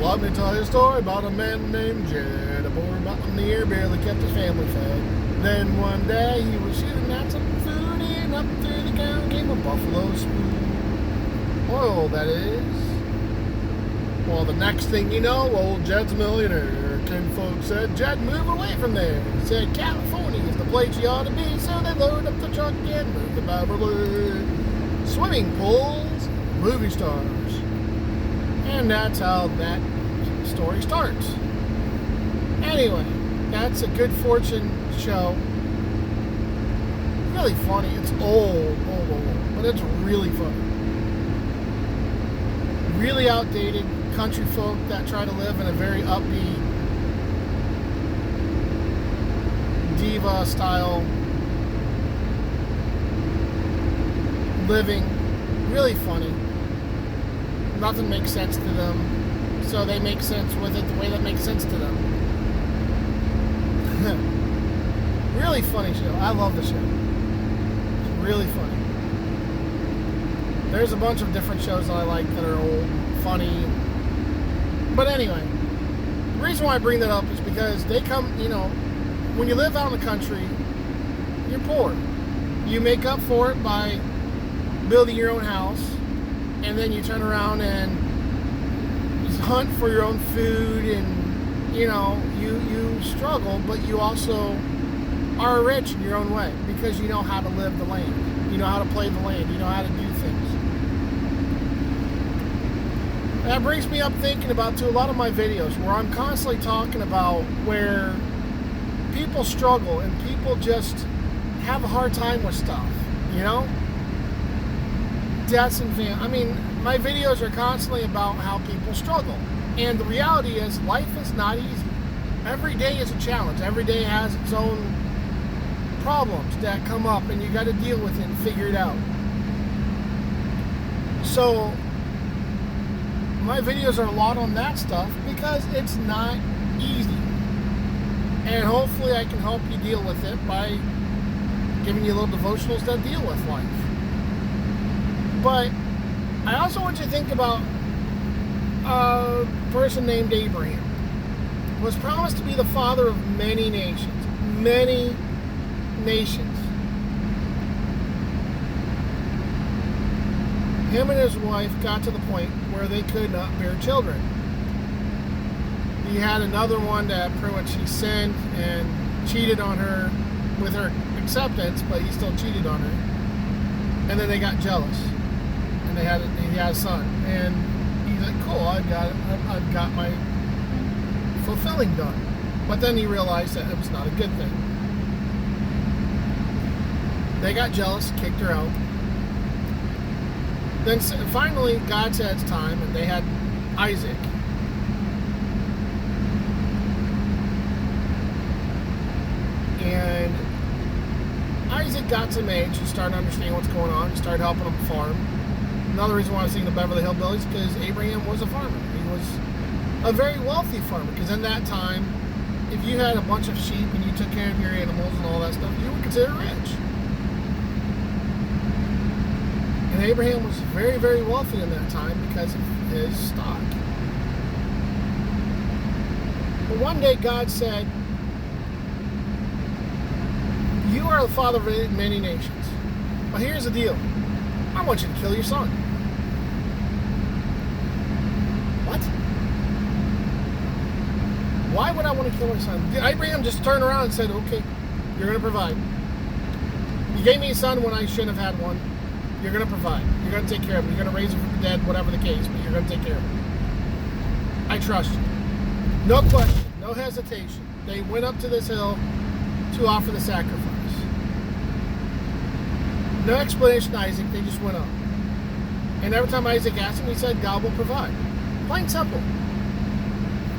Let me tell you a story about a man named Jed. A boy mountain near barely kept his family fed. Then one day he was shooting at some food, and up through the ground came a buffalo spoon. Oil, that is. Well, the next thing you know, old Jed's a millionaire. Kinfolk said, Jed, move away from there. He said, California is the place you ought to be. So they loaded up the truck and moved to Beverly. Swimming pools, movie stars. And that's how that story starts. Anyway, that's a good fortune show. Really funny. It's old, but it's really funny. Really outdated country folk that try to live in a very upbeat, diva style living. Really funny. Nothing makes sense to them, so they make sense with it the way that makes sense to them. Really funny show. I love the show. It's really funny. There's a bunch of different shows that I like that are old, funny. But anyway, the reason why I bring that up is because they come, when you live out in the country, you're poor. You make up for it by building your own house, and then you turn around and hunt for your own food, and you struggle, but you also are rich in your own way because you know how to live the land, you know how to play the land, you know how to do things. That brings me up thinking about a lot of my videos where I'm constantly talking about where people struggle and people just have a hard time with stuff, deaths and my videos are constantly about how people struggle. And the reality is, life is not easy. Every day is a challenge. Every day has its own problems that come up, and you got to deal with it and figure it out. So, my videos are a lot on that stuff because it's not easy. And hopefully I can help you deal with it by giving you little devotionals that deal with life. But I also want you to think about a person named Abraham. Was promised to be the father of many nations. Many nations. Him and his wife got to the point where they could not bear children. He had another one that pretty much he sinned and cheated on her with her acceptance, but he still cheated on her. And then they got jealous. And he had a son, and he's like, cool, I've got my fulfilling done. But then he realized that it was not a good thing. They got jealous, kicked her out. Then finally God said it's time, and they had Isaac. And Isaac got some age, he started to understand what's going on, he started helping them farm. Another reason why I was thinking the Beverly Hillbillies, because Abraham was a farmer. He was a very wealthy farmer, because in that time, if you had a bunch of sheep and you took care of your animals and all that stuff, you were considered rich. And Abraham was very, very wealthy in that time because of his stock. But one day God said, you are the father of many nations. But here's the deal. I want you to kill your son. What? Why would I want to kill my son? Did Abraham just turn around and said, okay, you're going to provide. You gave me a son when I shouldn't have had one. You're going to provide. You're going to take care of him. You're going to raise him from the dead, whatever the case, but you're going to take care of him. I trust you. No question, no hesitation. They went up to this hill to offer the sacrifice. No explanation to Isaac, they just went up. And every time Isaac asked him, he said, God will provide. Plain simple.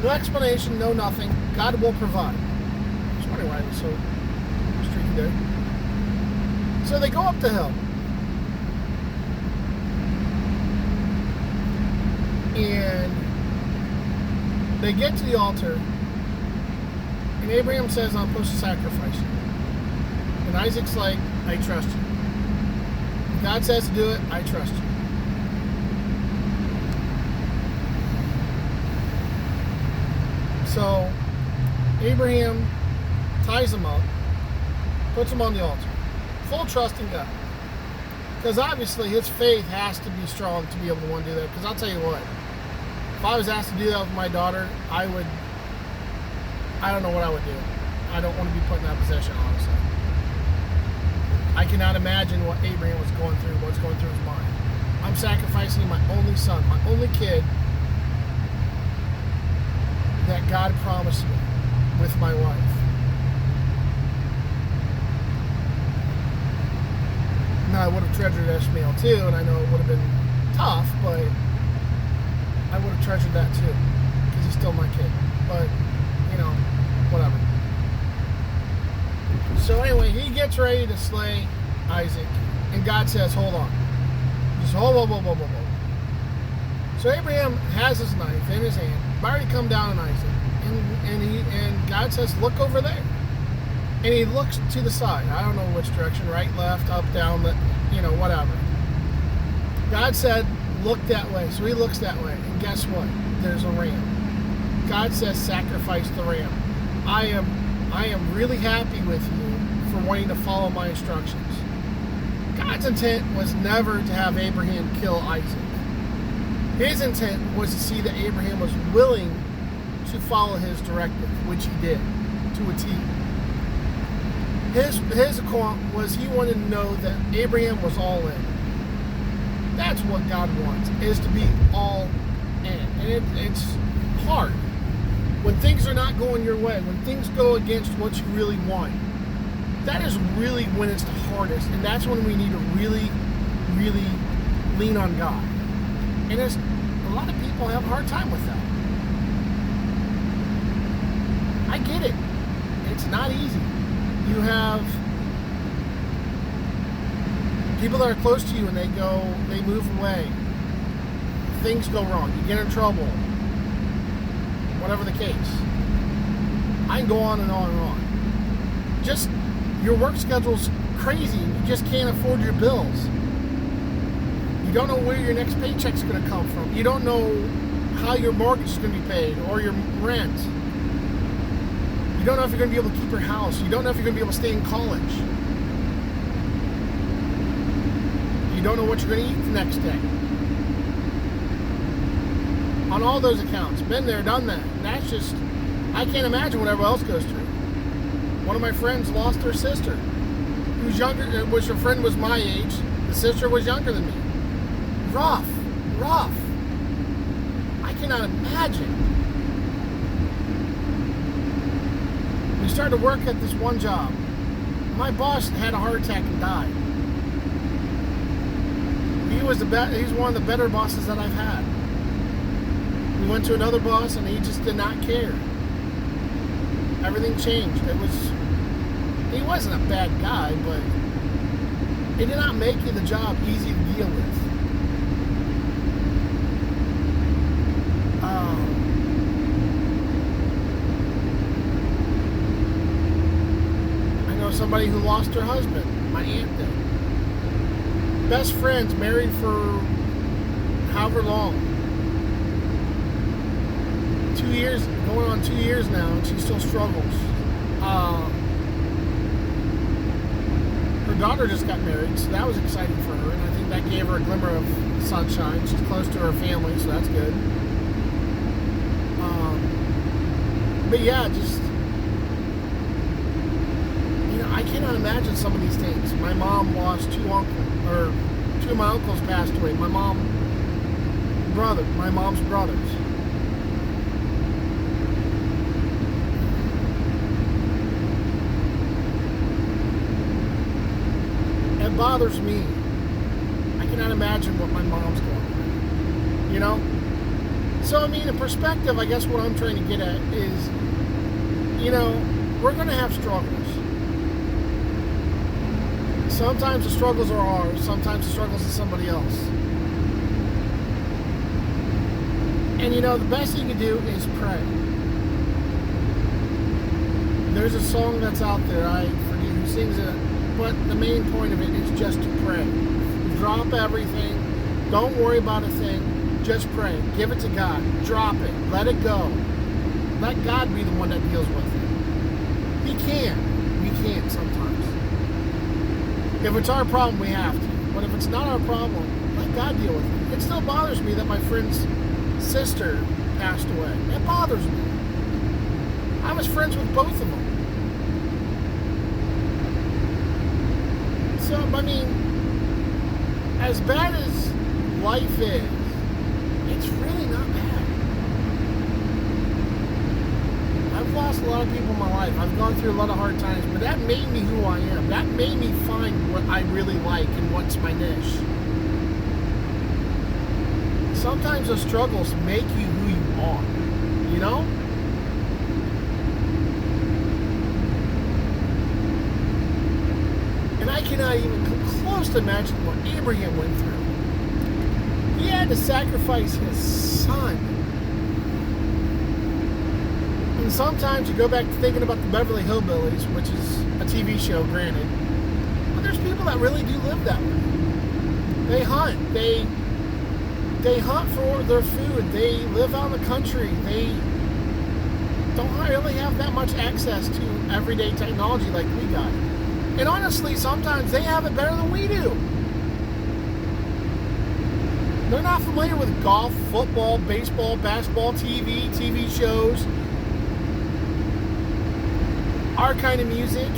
No explanation, no nothing. God will provide. I was wondering why it was so streaky there. So they go up the hill. And they get to the altar. And Abraham says, I'm supposed to sacrifice you. And Isaac's like, I trust you. If God says to do it, I trust you. So Abraham ties him up, puts him on the altar. Full trust in God. Because obviously his faith has to be strong to be able to want to do that. Because I'll tell you what, if I was asked to do that with my daughter, I don't know what I would do. I don't want to be put in that position, honestly. I cannot imagine what Abraham was going through, what's going through his mind. I'm sacrificing my only son, my only kid that God promised me with my wife. Now, I would have treasured Ishmael too, and I know it would have been tough, but I would have treasured that too, because he's still my kid. But, whatever. So anyway, he gets ready to slay Isaac, and God says, hold on. Just hold. So Abraham has his knife in his hand, about to come down on Isaac, and God says, look over there. And he looks to the side. I don't know which direction, right, left, up, down, whatever. God said, look that way. So he looks that way. And guess what? There's a ram. God says, sacrifice the ram. I am really happy with you for wanting to follow my instructions. God's intent was never to have Abraham kill Isaac. His intent was to see that Abraham was willing to follow his directive, which he did, to a T. His account was he wanted to know that Abraham was all in. That's what God wants, is to be all in. And it's hard. When things are not going your way, when things go against what you really want, that is really when it's the hardest. And that's when we need to really, really lean on God. And a lot of people have a hard time with that. I get it. It's not easy. You have people that are close to you and they move away. Things go wrong. You get in trouble. Whatever the case. I can go on and on and on. Just your work schedule's crazy. You just can't afford your bills. You don't know where your next paycheck's going to come from. You don't know how your mortgage is going to be paid or your rent. You don't know if you're going to be able to keep your house. You don't know if you're going to be able to stay in college. You don't know what you're going to eat the next day. On all those accounts. Been there, done that. And that's just, I can't imagine what everyone else goes through. One of my friends lost her sister, who's younger, which her friend was my age. The sister was younger than me. Rough. I cannot imagine. We started to work at this one job. My boss had a heart attack and died. He's one of the better bosses that I've had. We went to another boss and he just did not care. Everything changed. He wasn't a bad guy, but it did not make the job easy to deal with. I know somebody who lost her husband. My aunt did. Best friends, married for however long. 2 years, going on 2 years now, and she still struggles. Her daughter just got married, so that was exciting for her, and I think that gave her a glimmer of sunshine. She's close to her family, so that's good. But yeah, just, I cannot imagine some of these things. My mom lost two of my uncles passed away. My mom's brothers. It bothers me. I cannot imagine what my mom's going through. So, in perspective, I guess what I'm trying to get at is, we're going to have struggles. Sometimes the struggles are ours. Sometimes the struggles are somebody else. And, the best thing you can do is pray. There's a song that's out there. I forget who sings it. But the main point of it is just to pray. Drop everything. Don't worry about a thing. Just pray. Give it to God. Drop it. Let it go. let God be the one that deals with it. He can. We can't sometimes. If it's our problem, we have to. But if it's not our problem, let God deal with it. It still bothers me that my friend's sister passed away. It bothers me. I was friends with both of them. So, I mean, as bad as life is, it's really not bad. I've lost a lot of people in my life. I've gone through a lot of hard times, but that made me who I am. That made me find what I really like and what's my niche. Sometimes the struggles make you who you are, you know? And I cannot even come close to imagine what Abraham went through. He had to sacrifice his son. And sometimes you go back to thinking about the Beverly Hillbillies, which is a TV show, granted. But there's people that really do live that way. They hunt. They hunt for their food. They live out in the country. They don't really have that much access to everyday technology like we got. And honestly, sometimes they have it better than we do. They're not familiar with golf, football, baseball, basketball, TV shows, our kind of music.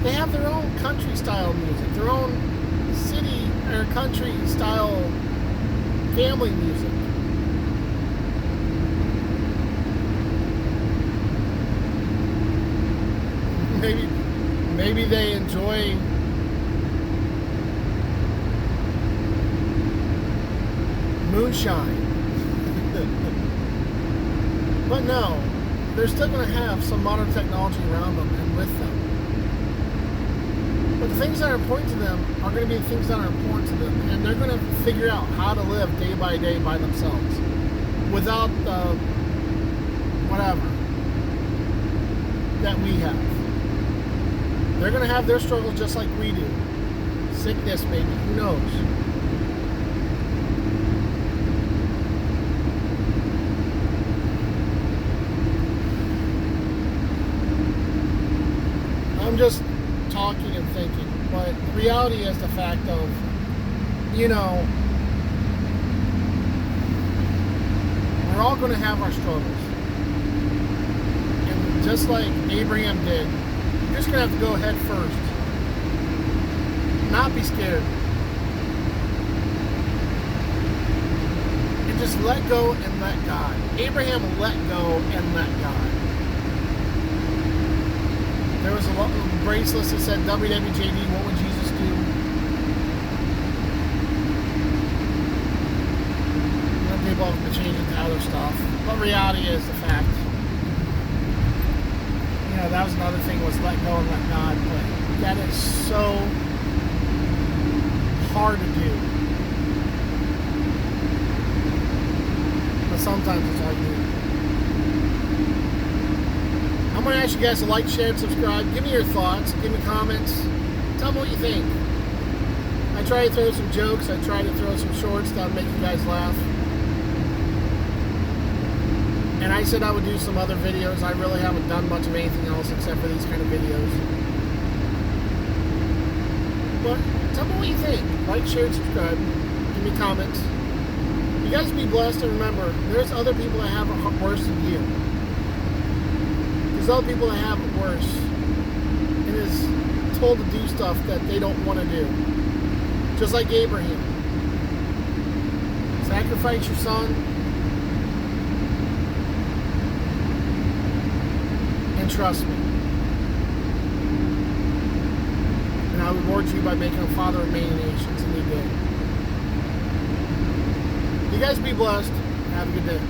They have their own country style music, their own city or country style family music. Maybe they enjoy moonshine. But no, they're still going to have some modern technology around them and with them. But the things that are important to them are going to be the things that are important to them. And they're going to figure out how to live day by day by themselves. Without whatever that we have. They're going to have their struggles just like we do. Sickness maybe, who knows? I'm just talking and thinking, but the reality is the fact of, you know, we're all going to have our struggles. And just like Abraham did, you're just going to have to go head first. Not be scared. And just let go and let God. Abraham let go and let God. There was a bracelet that said, WWJD, what would Jesus do? Then people have to change it to other stuff. But reality is the fact. You know, that was another thing, was let go and let God. But that is so hard to do. But sometimes it's all you need. I'm going to ask you guys to like, share, and subscribe. Give me your thoughts. Give me comments. Tell me what you think. I try to throw some jokes. I try to throw some shorts that make you guys laugh. And I said I would do some other videos. I really haven't done much of anything else except for these kind of videos. But tell me what you think. Like, share, and subscribe. Give me comments. You guys be blessed, and remember, there's other people that have it worse than you. There's other people that have it worse and is told to do stuff that they don't want to do. Just like Abraham. Sacrifice your son and trust me. And I reward you by making a father of many nations, and he did. You guys be blessed. Have a good day.